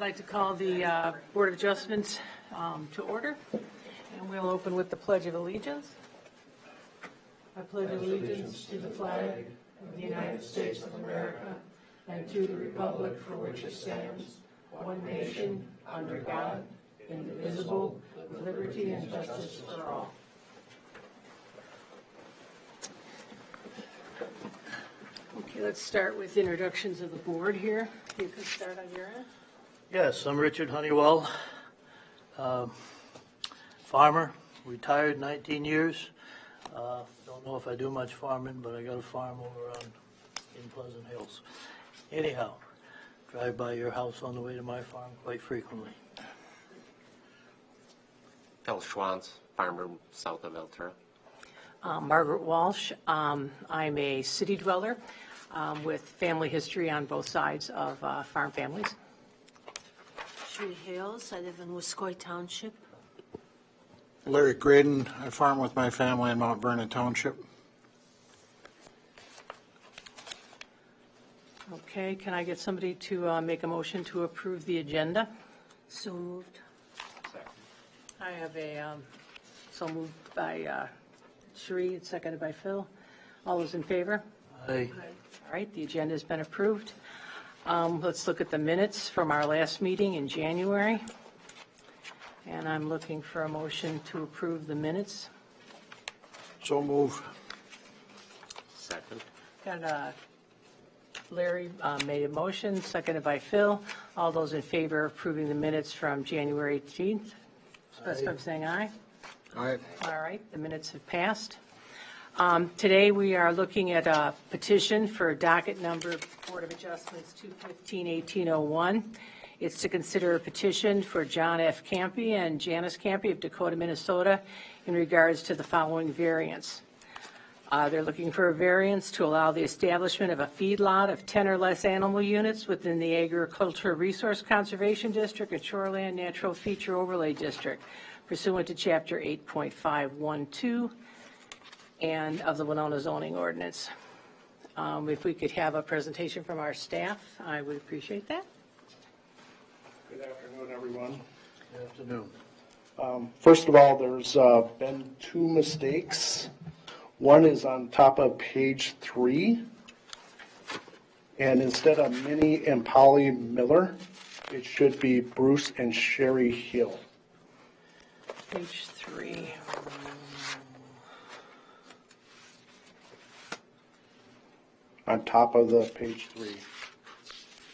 like to call the Board of Adjustments to order, and we'll open with the Pledge of Allegiance. I pledge allegiance to the flag of the United States of America and to the republic for which it stands, one nation, under God, indivisible, with liberty and justice for all. Okay, let's start with introductions of the board here. You can start on your end. Yes, I'm Richard Honeywell, farmer, retired 19 years. Don't know if I do much farming, but I got a farm over in Pleasant Hills. Anyhow, drive by your house on the way to my farm quite frequently. Phil Schwantz, farmer south of Altura. Margaret Walsh. I'm a city dweller with family history on both sides of farm families. Sheree Hales, I live in Wiskoy Township. Larry Graydon, I farm with my family in Mount Vernon Township. Okay, can I get somebody to make a motion to approve the agenda? So moved. I have a, so moved by Sheree, and seconded by Phil. All those in favor? Aye. All right, the agenda has been approved. Let's look at the minutes from our last meeting in January. And I'm looking for a motion to approve the minutes. So move. Second. Got Larry made a motion, seconded by Phil. All those in favor of approving the minutes from January 18th, specify by saying aye. Aye. All right, the minutes have passed. Today, we are looking at a petition for docket number Board of Adjustments 215-1801. It's to consider a petition for John F. Campy and Janice Campy of Dakota, Minnesota, in regards to the following variance. They're looking for a variance to allow the establishment of a feedlot of 10 or less animal units within the Agricultural Resource Conservation District and Shoreland Natural Feature Overlay District pursuant to Chapter 8.512 and of the Winona zoning ordinance. If we could have a presentation from our staff, I would appreciate that. Good afternoon, everyone. Good afternoon. First of all, there's been two mistakes. One is on top of page 3, and instead of Minnie and Polly Miller, it should be Bruce and Sherry Hill. Page 3. On top of the page 3.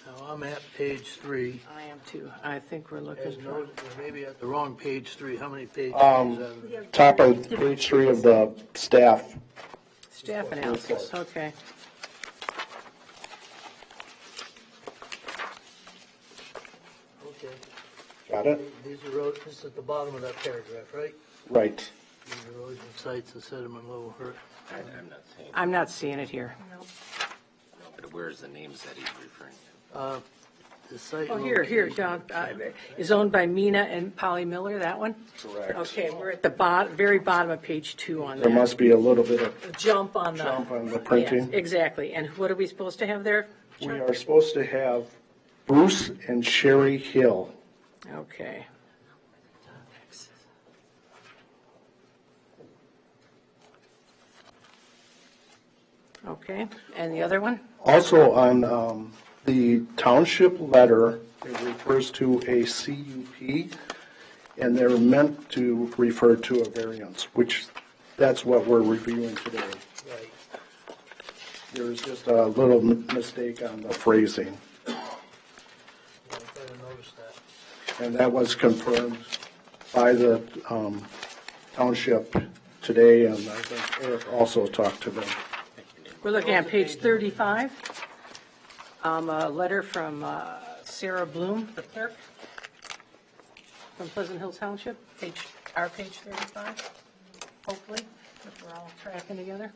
Now, I'm at page 3. I am too. I think we're looking As for. noted, we're maybe at the wrong page 3. How many pages is that? Top of page 3 of the staff. Staff analysis, okay. Okay. Got it? These are, this is at the bottom of that paragraph, right? Right. These erosion sites, the sediment level hurt. I'm not saying, I'm not seeing it here. but where's the names that he's referring to? The site. Oh, here, John, is owned by Mina and Polly Miller, that one? Correct. Okay, we're at the very bottom of page 2 on There that. must be a little bit of Jump on the. jump on the printing. Yes, exactly. And what are we supposed to have there? We John? are supposed to have Bruce and Sherry Hill. Okay. Okay, and the other one? Also on the township letter, it refers to a CUP, and they're meant to refer to a variance, which that's what we're reviewing today. Right. There's just a little mistake on the phrasing, Yeah, I thought I noticed that. and that was confirmed by the township today, and I think Eric also talked to them. We're looking at page 35. A letter from Sarah Bloom, the clerk, from Pleasant Hill Township, our page 35, hopefully, if we're all tracking together.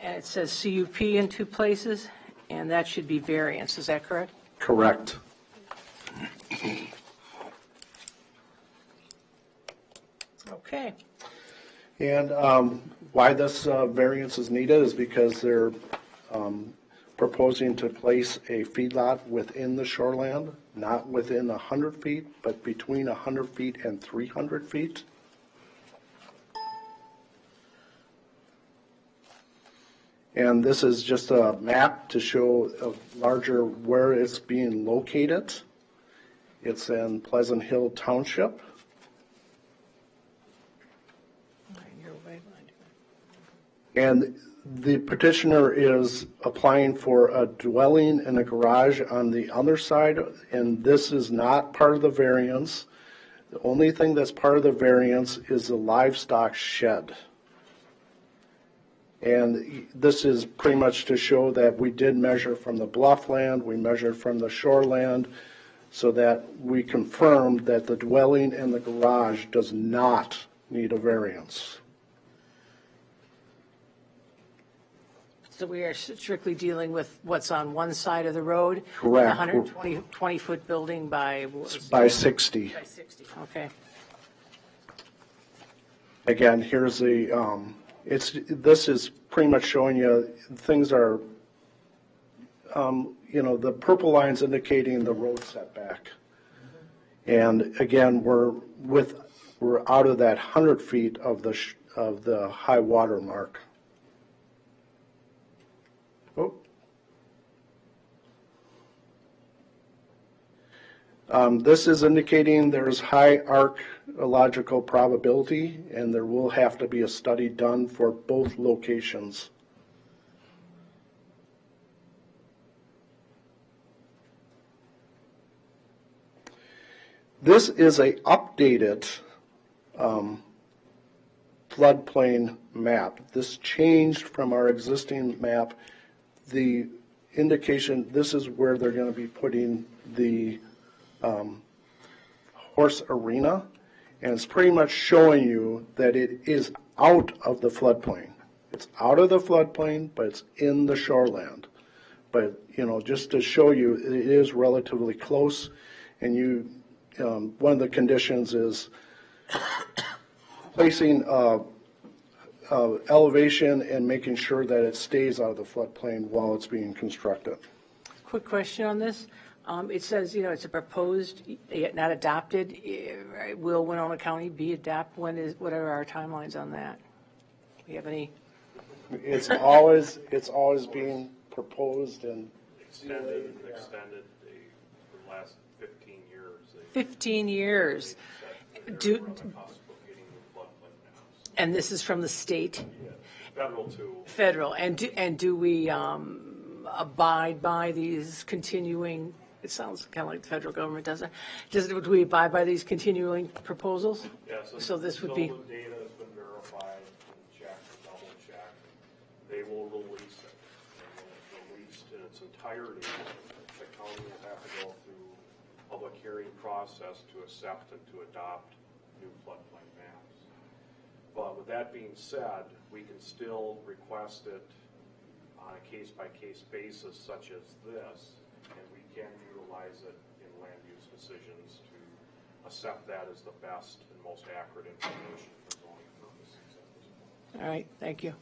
And it says CUP in 2 places, and that should be variance, is that correct? Correct. Okay. And why this variance is needed is because they're proposing to place a feedlot within the shoreland, not within 100 feet, but between 100 feet and 300 feet. And this is just a map to show a larger where it's being located. It's in Pleasant Hill Township. You're way behind. And the petitioner is applying for a dwelling and a garage on the other side, and this is not part of the variance. The only thing that's part of the variance is the livestock shed. And this is pretty much to show that we did measure from the bluffland, we measured from the shoreland, so that we confirmed that the dwelling and the garage does not need a variance. So we are strictly dealing with what's on one side of the road? Correct. The 120-foot building by? By 60. By 60, okay. Again, here's the, this is pretty much showing you things are, the purple line's indicating the road setback. And again, we're out of that 100 feet of the high water mark. Oh. This is indicating there's high archaeological probability, and there will have to be a study done for both locations. This is a updated floodplain map. This changed from our existing map. The indication, this is where they're going to be putting the horse arena, and it's pretty much showing you that it is out of the floodplain. It's out of the floodplain, but it's in the shoreland. But, just to show you, it is relatively close, and one of the conditions is placing elevation and making sure that it stays out of the floodplain while it's being constructed. Quick question on this. It says, it's a proposed, yet not adopted. Will Winona County be adopted? What are our timelines on that? Do you have any? It's always being proposed and extended for the last 15 years. 15 years. And this is from the state? Federal too. Federal. And do we abide by these continuing, it sounds kind of like the federal government does it. Do we abide by these continuing proposals? Yeah, So this would be. Until the data has been verified and checked and double checked, they will release it. And when it's released in its entirety, the county will have to go through a public hearing process to accept and to adopt new floodplain maps. But with that being said, we can still request it on a case-by-case basis such as this, and we can utilize it in land use decisions to accept that as the best and most accurate information for zoning purposes at this point. All right, thank you.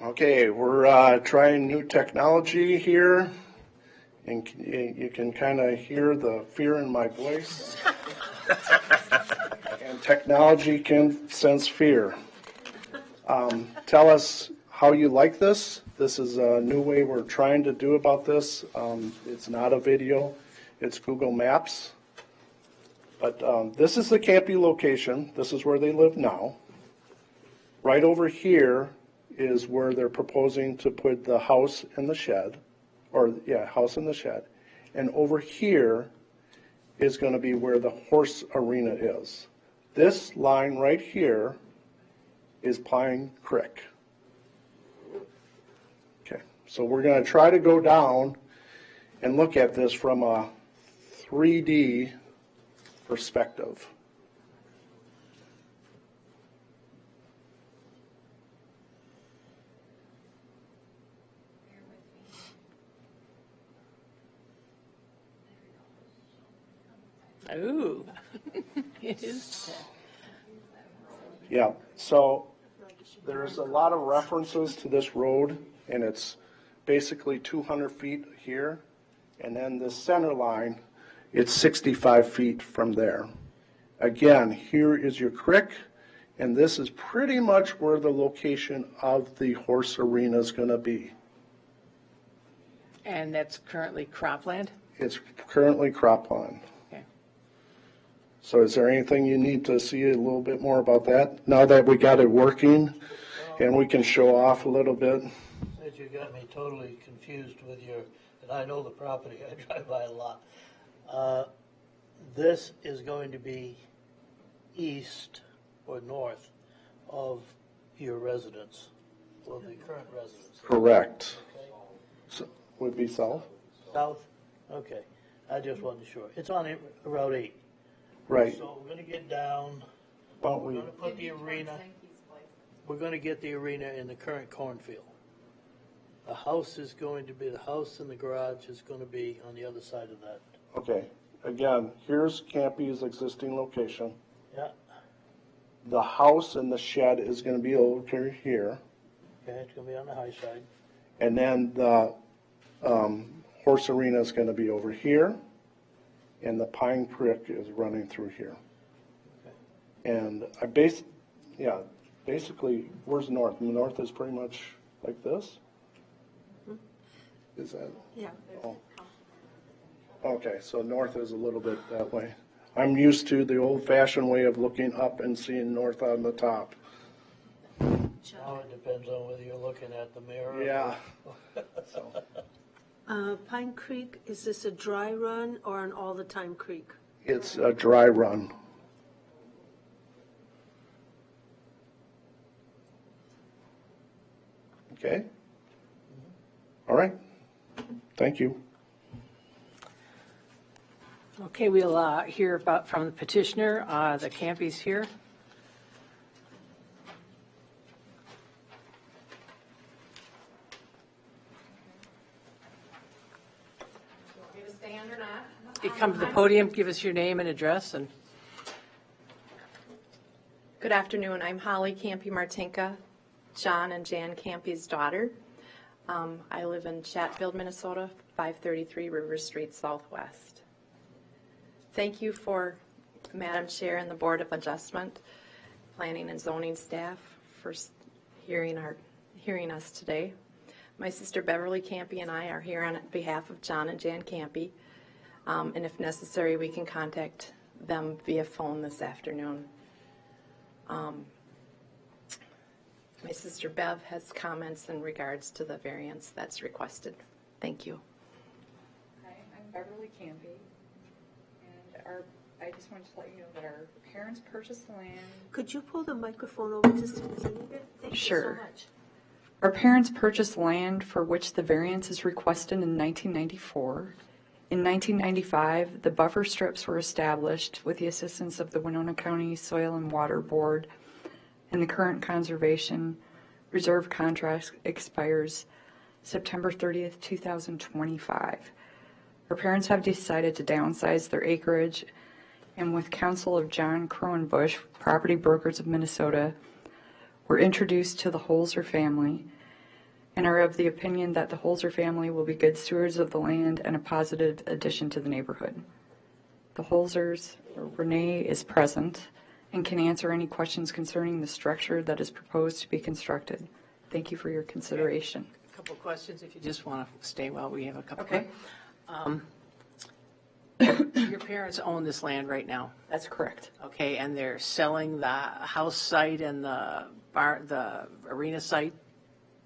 Okay, we're trying new technology here, and you can kind of hear the fear in my voice. And technology can sense fear. Tell us how you like this. This is a new way we're trying to do about this. It's not a video, it's Google Maps. But this is the Campy location. This is where they live now. Right over here is where they're proposing to put the house and the shed, house and the shed. And over here is going to be where the horse arena is. This line right here is Pine Creek. Okay, so we're going to try to go down and look at this from a 3D perspective. Ooh, it is. Yeah, so there's a lot of references to this road, and it's basically 200 feet here, and then the center line, it's 65 feet from there. Again, here is your creek, and this is pretty much where the location of the horse arena is going to be. And that's currently cropland? It's currently cropland. Okay. So is there anything you need to see a little bit more about that? Now that we got it working and we can show off a little bit? Since you got me totally confused with your, and I know the property, I drive by a lot. This is going to be east or north of your residence, or the current residence? Correct. Okay. So, would be south? South? Okay. I just wasn't sure. It's on Route 8. Right. So we're going to get down, Why don't we're we, going to put the arena, we're going to get the arena in the current cornfield. The house is going to be, the house and the garage is going to be on the other side of that. okay, again, here's Campy's existing location. Yeah, The house and the shed is going to be over here. okay, it's going to be on the high side. And then the horse arena is going to be over here. And the Pine Creek is running through here. And basically, where's north? North is pretty much like this? Is that? Yeah. Oh. Okay, so north is a little bit that way. I'm used to the old-fashioned way of looking up and seeing north on the top. Now it depends on whether you're looking at the mirror. Yeah. So, Pine Creek, is this a dry run or an all-the-time creek? it's a dry run. Okay? All right. Thank you. Okay, we'll hear about from the petitioner. The Campy's here. You come to the podium, give us your name and address, and Good afternoon. I'm Holly Campy Martinka, John and Jan Campy's daughter. I live in Chatfield, Minnesota, 533 River Street Southwest. Thank you for Madam Chair and the Board of Adjustment, Planning and Zoning staff for hearing us today. My sister Beverly Campy and I are here on behalf of John and Jan Campy. And if necessary, we can contact them via phone this afternoon. My sister Bev has comments in regards to the variance that's requested. Thank you. Hi, I'm Beverly Campy, and I just wanted to let you know that our parents purchased the land. Could you pull the microphone over just a teeny bit? Thank you so Sure. much. Our parents purchased land for which the variance is requested in 1994. In 1995, the buffer strips were established with the assistance of the Winona County Soil and Water Board, and the current conservation reserve contract expires September 30th, 2025. Our parents have decided to downsize their acreage, and with counsel of John Crowenbush, property brokers of Minnesota, were introduced to the Holzer family and are of the opinion that the Holzer family will be good stewards of the land and a positive addition to the neighborhood. The Holzers, Renee, is present and can answer any questions concerning the structure that is proposed to be constructed. Thank you for your consideration. a couple questions if you just want to stay while we have a couple. Okay. Your parents own this land right now, That's correct. okay, and they're selling the house site and the arena site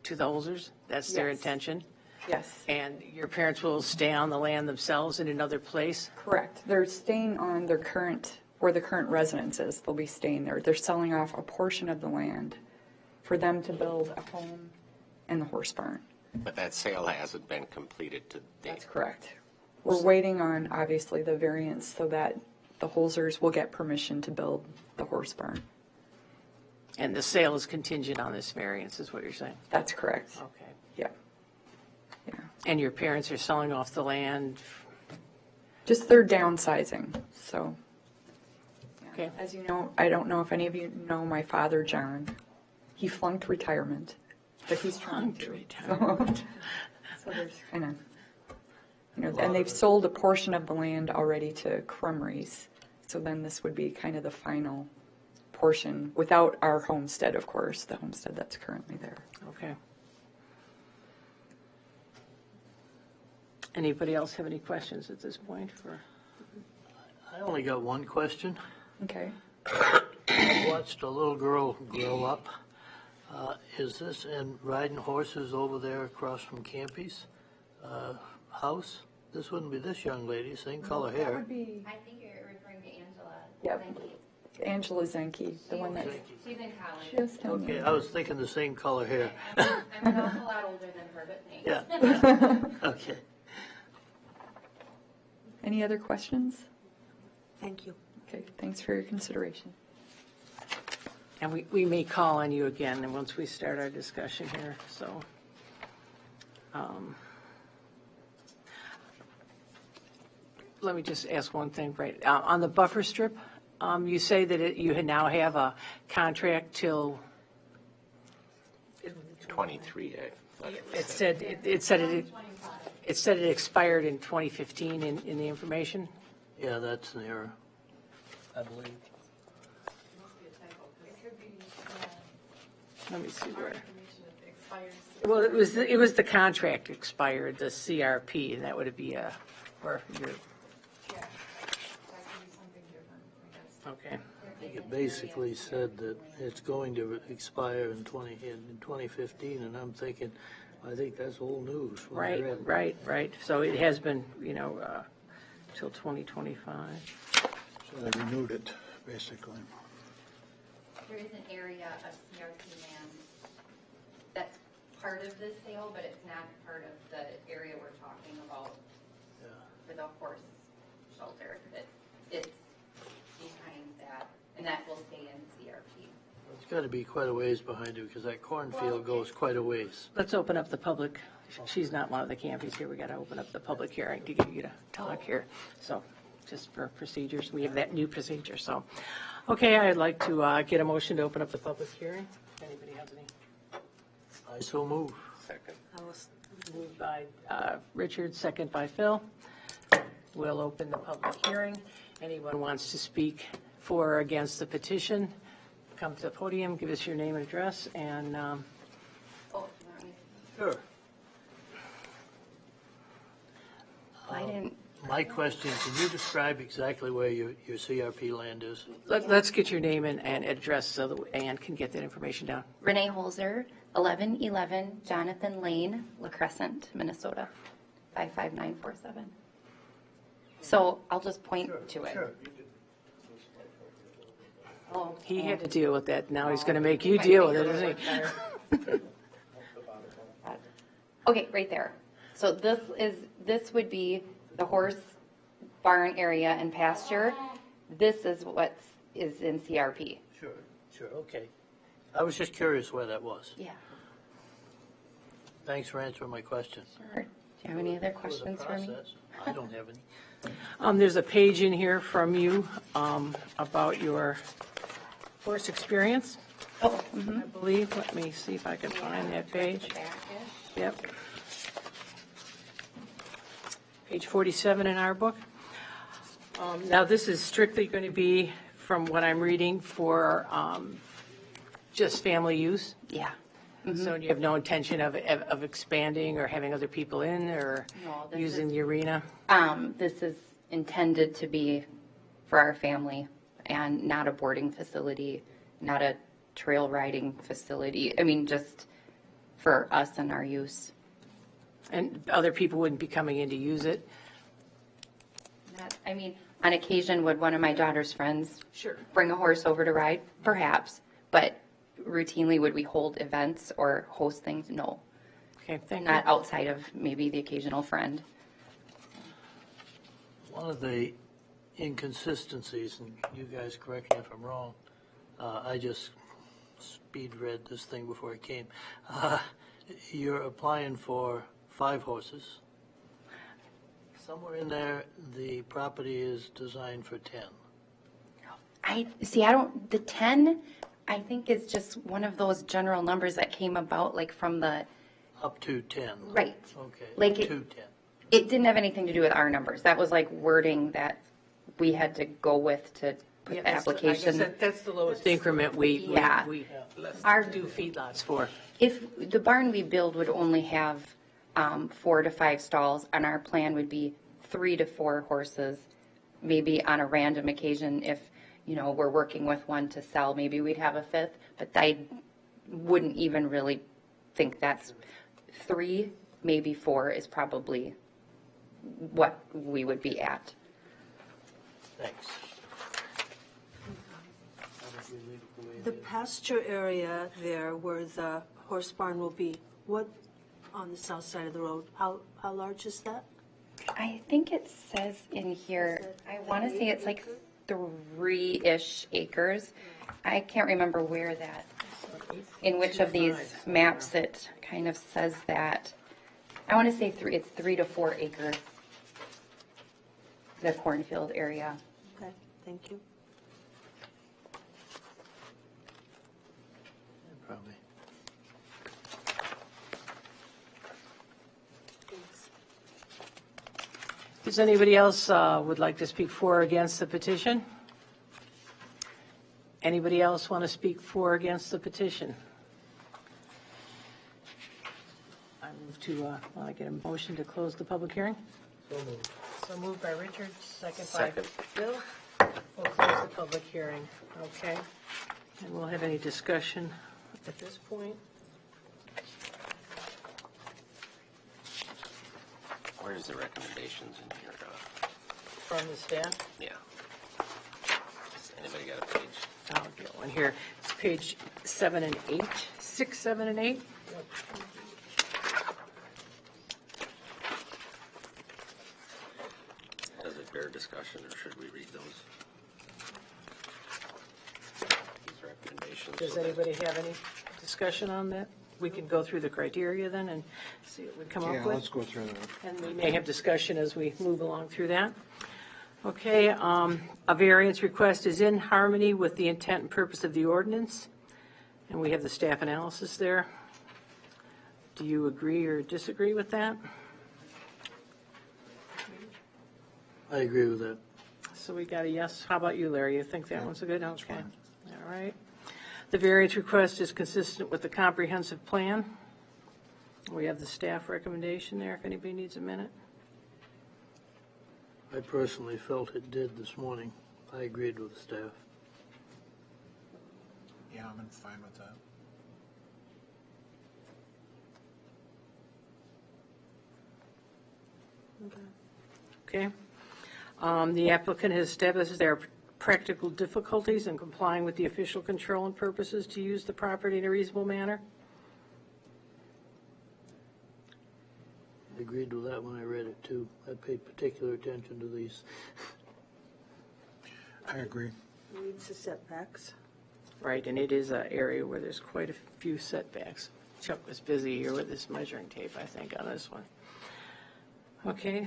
to the Holzers? That's their Yes. intention? Yes. And your parents will stay on the land themselves in another place? Correct. They're staying on their current, where the current residence is. They'll be staying there. They're selling off a portion of the land for them to build a home and the horse barn. But that sale hasn't been completed to date. That's correct. We're waiting on, obviously, the variance so that the Holzers will get permission to build the horse barn. And the sale is contingent on this variance, is what you're saying? That's correct. Okay. Yeah. Yeah. And your parents are selling off the land? Just they're downsizing, so. Yeah. Okay. As you know, I don't know if any of you know my father, John. He flunked retirement, but he's trying to. So there's kind of, and they've sold a portion of the land already to Crumries. So then this would be kind of the final portion, without our homestead, of course, the homestead that's currently there. Okay. Anybody else have any questions at this point for? I only got one question. Okay. I watched a little girl grow up. Is this in riding horses over there across from Campy's house? This wouldn't be this young lady, same color hair. Would be I think you're referring to Angela. Yep. Zenke. Angela Zenke, the one that She's in college. just Okay, I was thinking the same color hair. I'm an awful lot older than her, but thanks. Yeah. Okay. Any other questions? Thank you. Okay, thanks for your consideration. And we may call on you again, and once we start our discussion here, so. Let me just ask one thing, right? On the buffer strip, you say that you now have a contract till, 23, I thought it said it expired in 2015 in the information? Yeah, that's an error, I believe. Let me see where. Well, it was the contract expired, the CRP, and that would be or your. Okay. I think it basically said that it's going to expire in 2015, and I'm thinking, I think that's old news. when I read it. Right. So it has been, till 2025. So they renewed it, basically. There is an area of CRP land that's part of this sale, but it's not part of the area we're talking about for the horse shelter. It's behind that, and that will stay in CRP. It's got to be quite a ways behind it, because that cornfield goes quite a ways. Let's open up the public. She's not one of the campies here. We got to open up the public hearing to get you to talk here. So just for procedures, we have that new procedure. So, okay, I'd like to get a motion to open up the public hearing. If anybody has any? I so move. Second. Moved by Richard, second by Phil. We'll open the public hearing. Anyone wants to speak for or against the petition, come to the podium, give us your name and address, and Sure. I didn't, My question, can you describe exactly where your CRP land is? let's get your name and address so that Ann can get that information down. Renee Holzer, 1111 Jonathan Lane, La Crescent, Minnesota, 55947. So I'll just point to it. Sure. Oh, He had to deal with that. Now he's going to make you deal with it, isn't he? Okay, right there. So this would be the horse barn area and pasture. This is what is in CRP. Sure, okay. I was just curious where that was. Yeah, Thanks for answering my question. sure. Do you have any other Was the questions for me? process? I don't have any. There's a page in here from you about your horse experience, Oh, I believe. Let me see if I can find that page. Yep. Page 47 in our book. Now, this is strictly going to be, from what I'm reading, for just family use. yeah. So you have no intention of expanding or having other people in or No, this using the arena? This is intended to be for our family and not a boarding facility, not a trail riding facility. I mean, just for us and our use. And other people wouldn't be coming in to use it? I mean, on occasion, would one of my daughter's friends Sure. bring a horse over to ride? Perhaps. But routinely, would we hold events or host things? No. Okay, thank you. Not outside of maybe the occasional friend. One of the inconsistencies, and you guys correct me if I'm wrong, I just speed read this thing before it came. You're applying for 5 horses. Somewhere in there, the property is designed for 10. The 10, I think is just one of those general numbers that came about like from the Up to 10. Right. Okay. Like up it- to 10. It didn't have anything to do with our numbers. That was like wording that we had to go with to put Yeah, the I guess application. that's the lowest increment we Yeah. Our- do feedlots for. If the barn we build would only have 4 to 5 stalls, and our plan would be 3 to 4 horses, maybe on a random occasion, if, we're working with one to sell, maybe we'd have a 5th, but I wouldn't even really think that's 3, maybe 4 is probably what we would be at. Thanks. The pasture area there where the horse barn will be, what, on the south side of the road, how large is that? I think it says in here, I want to say it's like 3-ish acres. I can't remember where that, in which of these maps it kind of says that. I want to say it's 3 to 4 acres, the cornfield area. Okay, thank you. Probably. Does anybody else would like to speak for or against the petition? Anybody else want to speak for or against the petition? I move to, want to get a motion to close the public hearing? So moved by Richard, second by Second. Bill. We'll close the public hearing, okay? And we'll have any discussion at this point. Where's the recommendations in here? From the staff? Yeah. Does anybody got a page? I'll get one here. It's page 7 and 8, 6, 7, and 8. Does it bear discussion, or should we read those? These recommendations. Does so that- anybody have any discussion on that? We can go through the criteria then and see what we come Yeah, up let's with. go through that. And we may have discussion as we move along through that. Okay, a variance request is in harmony with the intent and purpose of the ordinance. And we have the staff analysis there. Do you agree or disagree with that? I agree with that. So we got a yes. How about you, Larry? You think that one's a good? Okay. All right. The variance request is consistent with the comprehensive plan. We have the staff recommendation there if anybody needs a minute. I personally felt it did this morning. I agreed with the staff. Yeah, I'm fine with that. Okay. The applicant has established there are practical difficulties in complying with the official control and purposes to use the property in a reasonable manner. I agreed with that when I read it too. I paid particular attention to these. I agree. Needs the setbacks. Right, and it is an area where there's quite a few setbacks. Chuck was busy here with his measuring tape, I think, on this one. Okay.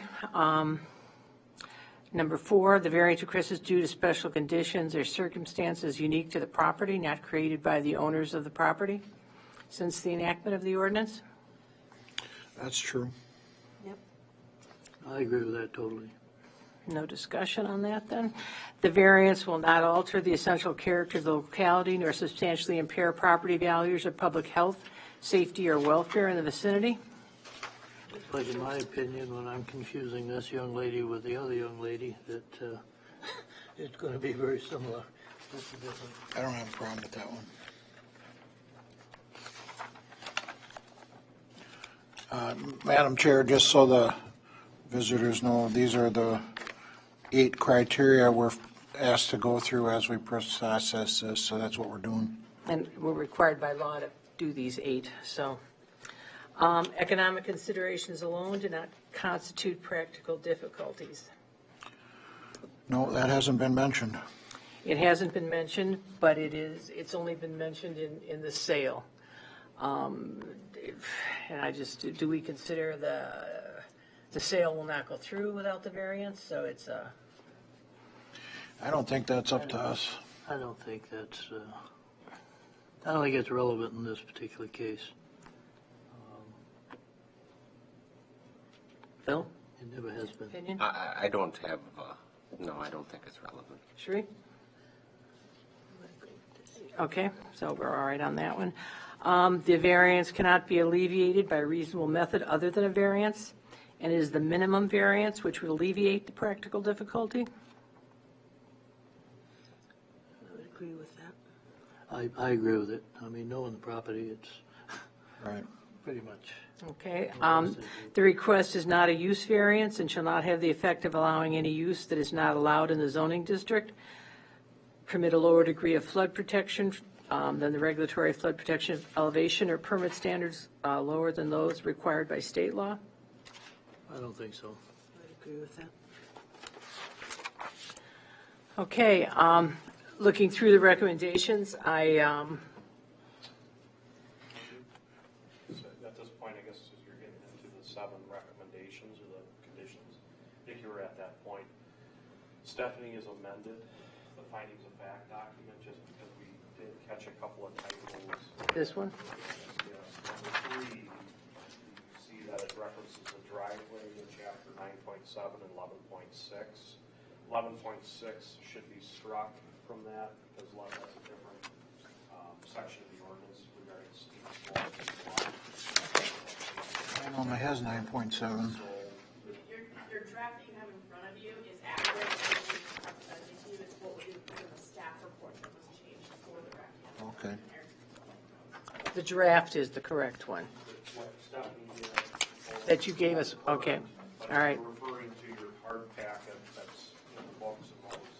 Number 4, the variance request is due to special conditions or circumstances unique to the property, not created by the owners of the property since the enactment of the ordinance. That's true. Yep. I agree with that totally. No discussion on that, then. The variance will not alter the essential character of the locality nor substantially impair property values or public health, safety, or welfare in the vicinity. But in my opinion, when I'm confusing this young lady with the other young lady, that it's going to be very similar. Just a different. I don't have a problem with that one. Madam Chair, just so the visitors know, these are the 8 criteria we're asked to go through as we process this, so that's what we're doing. And we're required by law to do these 8, so. Economic considerations alone do not constitute practical difficulties. No, that hasn't been mentioned. It hasn't been mentioned, but it's only been mentioned in the sale. And I just, do we consider the sale will not go through without the variance? So it's a. I don't think that's up to us. I don't think that's, I don't think it's relevant in this particular case. Bill, It never has been. opinion? I don't have, no, I don't think it's relevant. Sheree? Okay, so we're all right on that one. The variance cannot be alleviated by a reasonable method other than a variance, and is the minimum variance which would alleviate the practical difficulty. I would agree with that. I agree with it. I mean, knowing the property, it's Right. pretty much. Okay, the request is not a use variance and shall not have the effect of allowing any use that is not allowed in the zoning district. Permit a lower degree of flood protection than the regulatory flood protection elevation or permit standards lower than those required by state law. I don't think so. I would agree with that. Okay, looking through the recommendations, At this point, I guess, as you're getting into the 7 recommendations or the conditions, I think you were at that point. Stephanie has amended the findings of fact document just because we did catch a couple of typos. This one? Yes. Number 3, you see that it references the driveway in chapter 9.7 and 11.6. 11.6 should be struck from that because that's a different section of the ordinance regarding steep slopes and lot. It only has 9.7. Your draft that you have in front of you is accurate. What we are presenting to you is what we put in the staff report that was changed for the draft. Okay. The draft is the correct one that you gave us. Okay, all right. Referring to your hard packet that's in the books and what was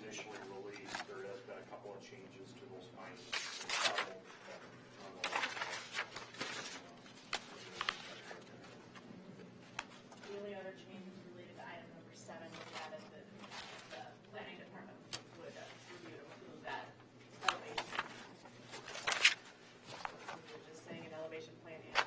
initially released, there has been a couple of changes to those findings. The only other change is related to item number 7, was added that the planning department would review to approve that elevation. We were just saying an elevation plan and.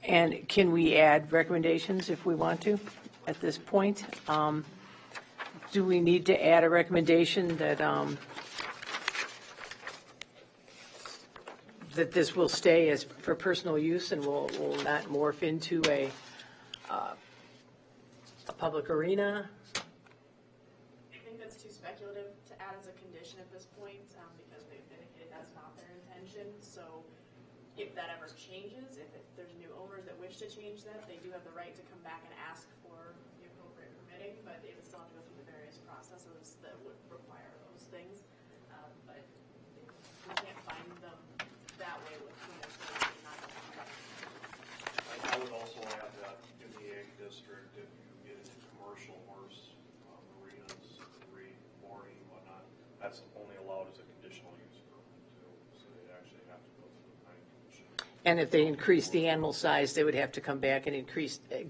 And can we add recommendations if we want to at this point? Do we need to add a recommendation that that this will stay as for personal use and will not morph into a public arena? I think that's too speculative to add as a condition at this point, because they've indicated that's not their intention. So if that ever changes, if there's new owners that wish to change that, they do have the right to come back and ask for the appropriate permitting, but they would still have to go through the various processes that would require those things. But we can't find them that way with permits. I would also add that in the ag district, if you get into commercial horse marinas, boarding, whatnot, that's only allowed as a conditional use permit too. So they actually have to go through the planning commission. And if they increase the animal size, they would have to come back and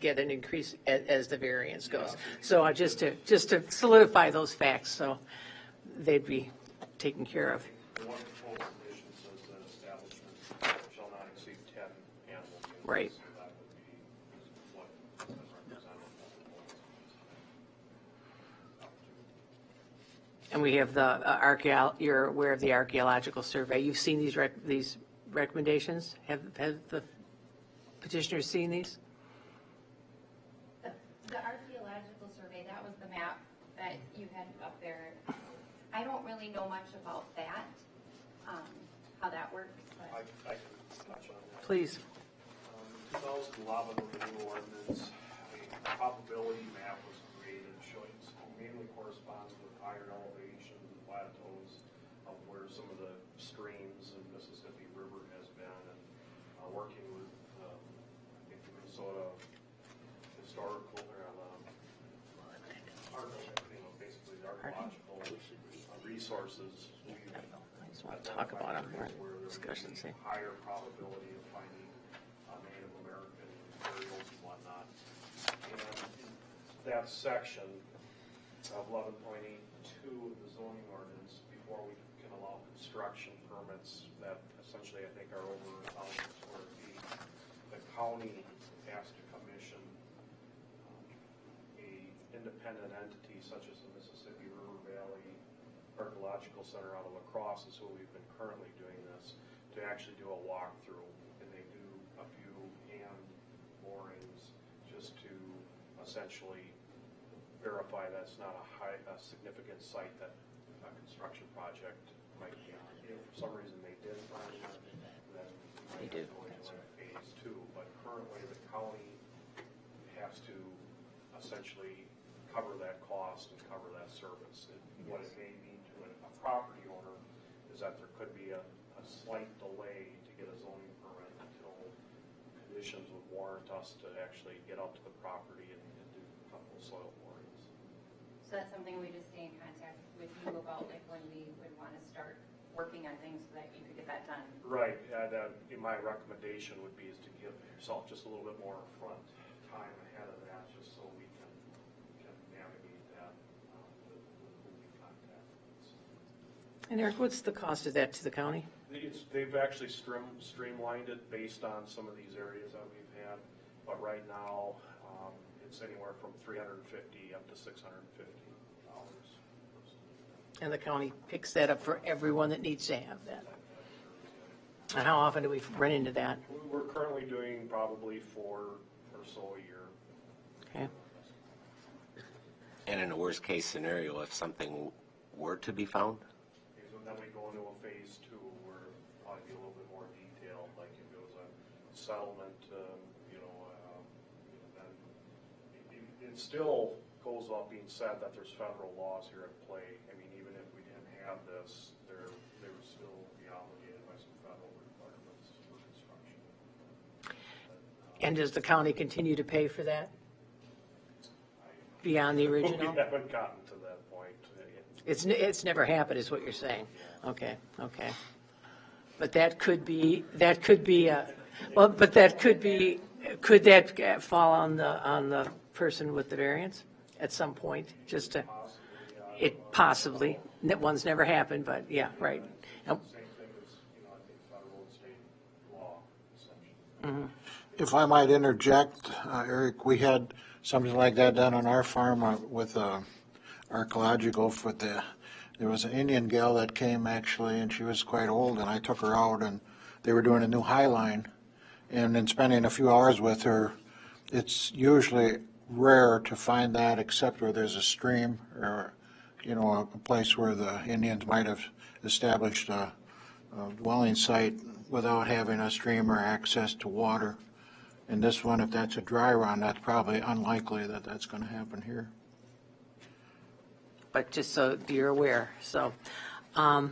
get an increase as the variance goes. So just to solidify those facts, so they'd be taken care of. The one proposed condition says that establishment shall not exceed 10 animal units. Right. So that would be what is represented. And we have the you're aware of the archaeological survey. You've seen these recommendations? Have the petitioners seen these? The archaeological survey, that was the map that you had up there. I don't really know much about that, how that works, but. I can touch on that. Please. 2011 with the new ordinance, a probability map was created showing mainly corresponds with higher elevations and plateaus of where some of the streams in Mississippi River has been, and working with I think the Minnesota historical basically the archaeological resources. I just want to talk about them. Discussions. Higher probability of finding Native American burials and whatnot. And that section of 11.82 of the zoning ordinance, before we can allow construction permits that essentially I think are over 1,000 square feet, the county has to commission a independent entity such as the Mississippi River Valley Archaeological Center out of La Crosse is who we've been currently doing this, to actually do a walkthrough. And they do a few hand borings just to essentially verify that's not a significant site that a construction project might be on. If for some reason they did find it, then we might go into a phase 2. But currently the county has to essentially cover that cost and cover that service. What it may mean to a property owner is that there could be a slight delay to get a zoning permit until conditions would warrant us to actually get out to the property and do a couple of soil borings. So that's something we just stay in contact with you about, like when we would want to start working on things so that you could get that done. Right. My recommendation would be is to give yourself just a little bit more front time ahead of that, just so we can navigate that with who we contact. And Eric, what's the cost of that to the county? They've actually streamlined it based on some of these areas that we've had, but right now it's anywhere from $350 up to $650. And the county picks that up for everyone that needs to have that. And how often do we run into that? We're currently doing probably 4 or so a year. Okay. And in a worst case scenario, if something were to be found? Okay, so then we go into a phase 2 where it'll probably be a little bit more detailed, like if it was a settlement, then it still goes without being said that there's federal laws here at play. I mean, even if we didn't have this, they would still be obligated by some federal requirements for construction. And does the county continue to pay for that? Beyond the original? We haven't gotten to that point. It's never happened, is what you're saying. Okay. But that could be could that fall on the person with the variance at some point? Just to, it possibly, that one's never happened, but yeah, right. Nope. Same thing as, I think federal and state law, essentially. Mm-hmm. If I might interject, Eric, we had something like that done on our farm with archaeological. There was an Indian gal that came actually, and she was quite old, and I took her out, and they were doing a new high line. And in spending a few hours with her, it's usually rare to find that except where there's a stream or, a place where the Indians might have established a dwelling site without having a stream or access to water. And this one, if that's a dry run, that's probably unlikely that that's going to happen here. But just so you're aware, so the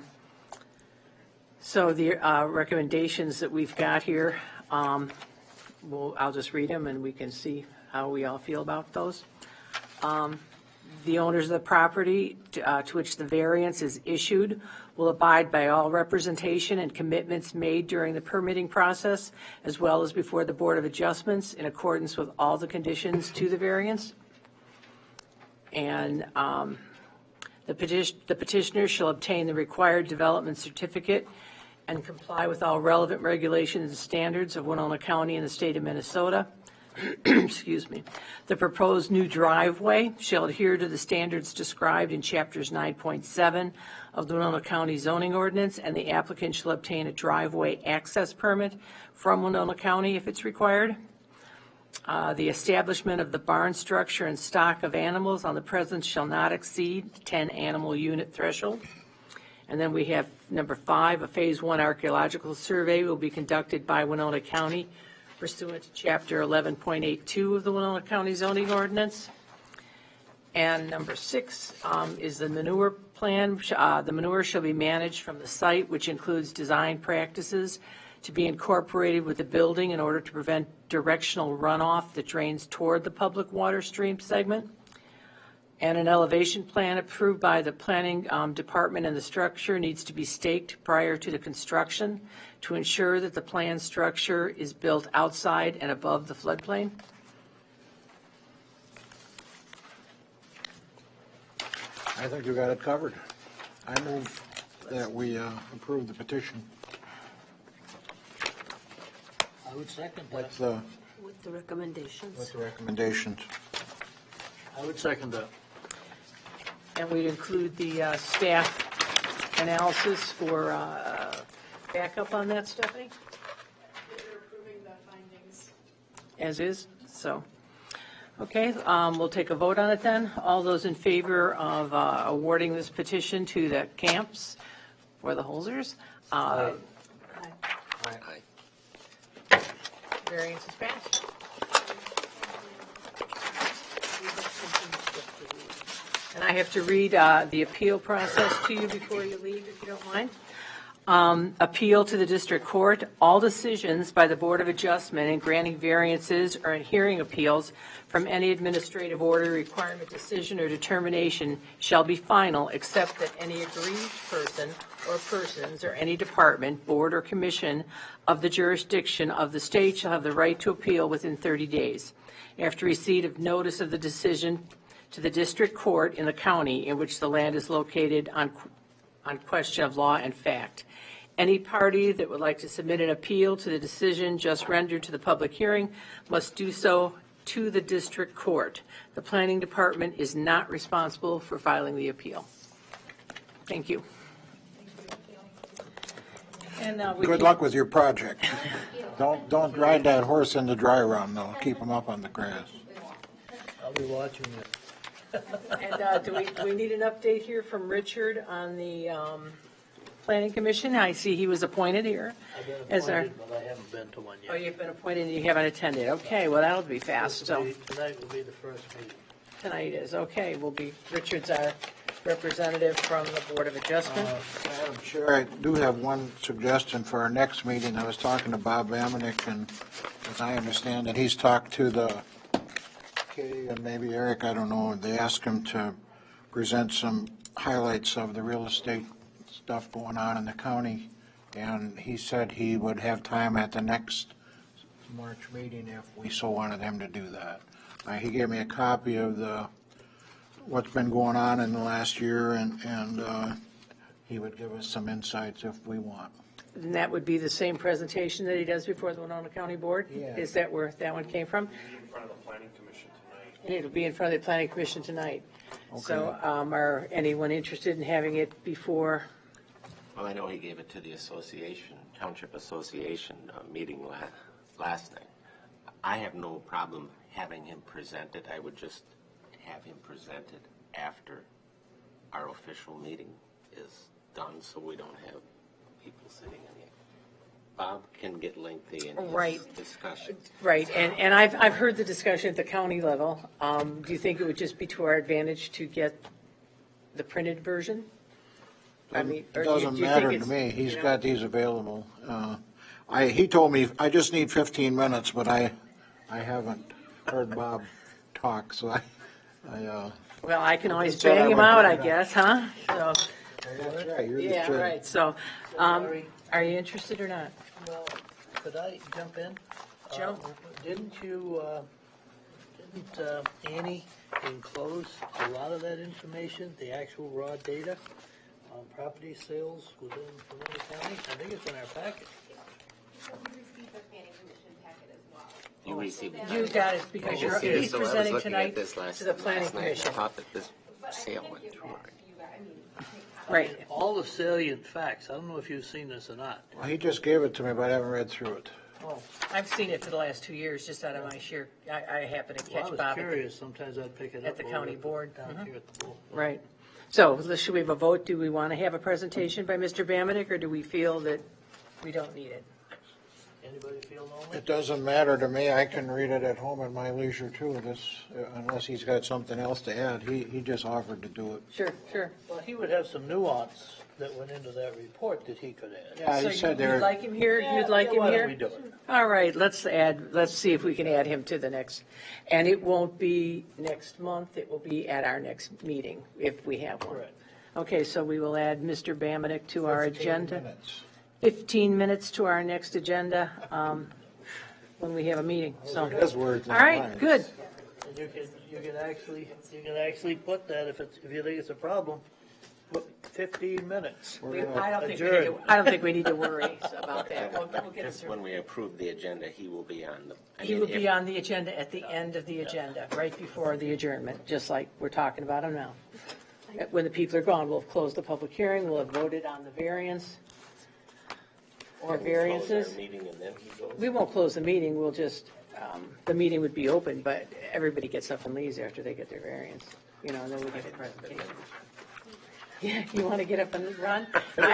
recommendations that we've got here, I'll just read them and we can see how we all feel about those. The owners of the property to which the variance is issued will abide by all representation and commitments made during the permitting process, as well as before the Board of Adjustments, in accordance with all the conditions to the variance. And the petitioner shall obtain the required development certificate and comply with all relevant regulations and standards of Winona County and the state of Minnesota. Excuse me. The proposed new driveway shall adhere to the standards described in chapters 9.7 of the Winona County zoning ordinance, and the applicant shall obtain a driveway access permit from Winona County if it's required. The establishment of the barn structure and stock of animals on the presence shall not exceed 10 animal unit threshold. And then we have number 5, a phase 1 archaeological survey will be conducted by Winona County pursuant to chapter 11.82 of the Winona County zoning ordinance. And number 6 is the manure plan. The manure shall be managed from the site, which includes design practices to be incorporated with the building in order to prevent directional runoff that drains toward the public water stream segment. And an elevation plan approved by the planning department and the structure needs to be staked prior to the construction to ensure that the planned structure is built outside and above the floodplain. I think you got it covered. I move that we approve the petition. I would second that. With the With the recommendations. recommendations. I would second that. And we'd include the staff analysis for backup on that, Stephanie, They're approving the findings. as is, so. Okay, we'll take a vote on it then. All those in favor of awarding this petition to the camps for the Holzers? Aye. Variance is passed. And I have to read the appeal process to you before you leave, if you don't mind. Appeal to the district court. All decisions by the Board of Adjustment in granting variances or in hearing appeals from any administrative order, requirement, decision, or determination shall be final, except that any aggrieved person or persons or any department, board, or commission of the jurisdiction of the state shall have the right to appeal within 30 days. After receipt of notice of the decision to the district court in the county in which the land is located on question of law and fact. Any party that would like to submit an appeal to the decision just rendered to the public hearing must do so to the district court. The planning department is not responsible for filing the appeal. Thank you. And Good luck with your project. Don't ride that horse in the dry run, though. Keep him up on the grass. I'll be watching you. And do we need an update here from Richard on the planning commission? I see he was appointed here. I've been as our. appointed, but I haven't been to one yet. Oh, you've been appointed and you haven't attended. Okay, well, that'll be fast. So Tonight will be the first meeting. tonight is, okay, Richard's our representative from the Board of Adjustment. Madam Chair, I do have one suggestion for our next meeting. I was talking to Bob Bamenich, and as I understand it, he's talked to the Kay and maybe Eric, I don't know, they asked him to present some highlights of the real estate stuff going on in the county, and he said he would have time at the next March meeting if we so wanted him to do that. He gave me a copy of what's been going on in the last year, and he would give us some insights if we want. And that would be the same presentation that he does before the Winona County Board? Yeah. Is that where that one came from? In front of the planning commission tonight. And it'll be in front of the planning commission tonight. Okay. So are anyone interested in having it before? Well, I know he gave it to the association, Township Association meeting last night. I have no problem having him present it. I would just have him present it after our official meeting is done, so we don't have people sitting in here. Bob can get lengthy in his Right. discussion. Right, and I've heard the discussion at the county level. Do you think it would just be to our advantage to get the printed version? I mean, It or doesn't do you matter think to it's, me. He's you know, got these available. He told me I just need 15 minutes, but I haven't heard Bob talk, so Well, I can always said I bang him would out, bring I it up. guess, huh? So, That's right, you're the yeah, chair. right, so, are you interested or not? Well, could I jump in? Jump. Didn't Annie enclose a lot of that information, the actual raw data on property sales within Winona County? I think it's in our packet. We received the planning commission packet as well. You received it. You got it, because I just see it, he's so I was presenting looking at tonight this last- to the planning last night, and commission. I thought that this But I sale can went give through that already. to you guys. I mean, Right. All the salient facts, I don't know if you've seen this or not. Well, he just gave it to me, but I haven't read through it. Oh, I've seen it for the last 2 years, just out of my sheer, I happen to Well, I catch was Bob. curious, sometimes I'd pick it up. at the over county board. Down here at the pool. Right. So should we have a vote? Do we want to have a presentation by Mr. Bamenich, or do we feel that we don't need it? Anybody feel lonely? It doesn't matter to me. I can read it at home at my leisure too, unless he's got something else to add. He just offered to do it. Sure, sure. Well, he would have some nuance that went into that report that he could add. Yeah, So he said you'd there. like him here? You'd like him Why here? don't we do it? All right, let's see if we can add him to the next. And it won't be next month, it will be at our next meeting, if we have one. Correct. Okay, so we will add Mr. Bamenich to our 15 agenda. minutes. 15 minutes to our next agenda when we have a meeting, so. His words, All not right, mine. good. And you can actually put that if you think it's a problem. 15 minutes. I don't think we need to worry about that. We'll get it Just through. when we approve the agenda, he will be on the. I He mean, will if- be on the agenda at the end of the agenda, right before the adjournment, just like we're talking about him now. When the people are gone, we'll have closed the public hearing, we'll have voted on the variance or Can we close our variances. meeting and then he goes? We won't close the meeting, we'll just, the meeting would be open, but everybody gets up and leaves after they get their variance, and then we get a presentation. Yeah, you want to get up and run? All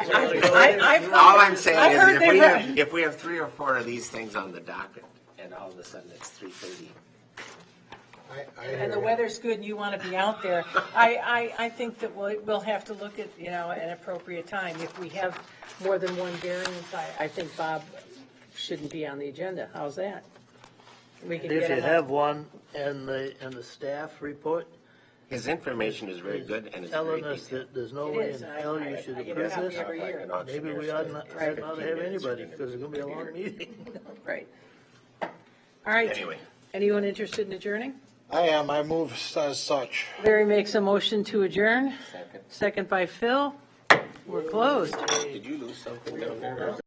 I'm saying I heard is they run. if we have 3 or 4 of these things on the docket and all of a sudden it's 3:30. And the weather's good and you want to be out there, I think that we'll have to look at, an appropriate time. If we have more than one variance, I think Bob shouldn't be on the agenda. How's that? We can If get you him have one in the staff report, His information is very good and it's very telling us detailed. that there's no It way is, in and hell I you should get a approve copy this, every year. maybe we ought not to have anybody, because it's going to be a long meeting. Right. All right. Anyway. Anyone interested in adjourning? I move as such. Larry makes a motion to adjourn. Second. Second by Phil. We're closed. Did you lose something down there?